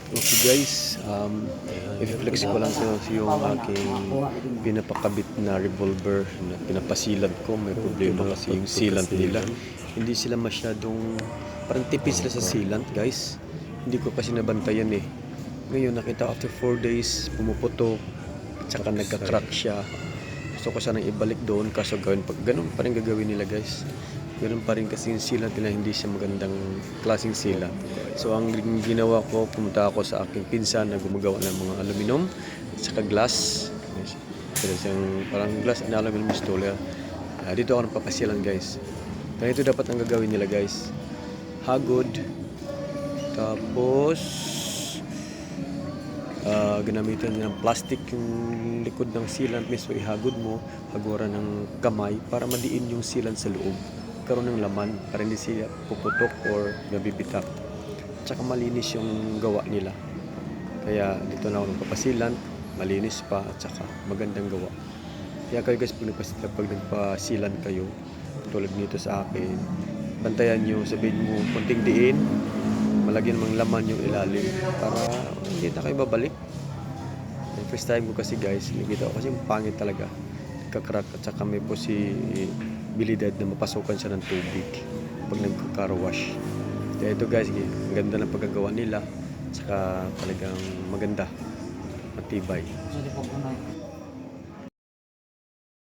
Okay guys, i-flex ko lang sa yung aking pinapakabit na revolver na pinapasilat ko. May problema kasi yung sealant nila. Hindi sila masyadong, parang tipis sila sa sealant guys. Hindi ko kasi nabantayan eh. Ngayon nakita after 4 days, pumuputok, at saka nagka-crack siya. Gusto ko sanang ibalik doon, kaso gawin pag ganun pa rin gagawin nila guys. Ganun pa rin kasi yung sealant nila, hindi siya magandang klaseng sealant. So ang ginawa ko, pumunta ako sa aking pinsan na gumagawa ng mga aluminum at saka glass. Pero siyang parang glass na aluminum installer. Dito ako nagpapasilan guys. Ganito dapat ang gagawin nila guys. Hagod. Tapos ginamitan niya ng plastic yung likod ng sealant mismo. Ihagod mo, haguran ng kamay para madiin yung sealant sa loob. Karoon ng laman para hindi siya puputok or nabibitak. Tsaka malinis yung gawa nila. Kaya dito na ako nagpapasilan, malinis pa at saka magandang gawa. Kaya kayo guys, pag nagpasilan kayo, tulad nito sa akin, bantayan nyo, sabihin mo, konting diin, malagyan mang laman yung ilalim para hindi na kayo babalik. First time ko kasi guys, nakita ko kasi pangit talaga. Nagka-crack at saka may posibilidad na mapasukan siya ng tubig pag nagka-car wash. Kaya ito guys, ang ganda ng pagkagawa nila. Saka talagang maganda, matibay.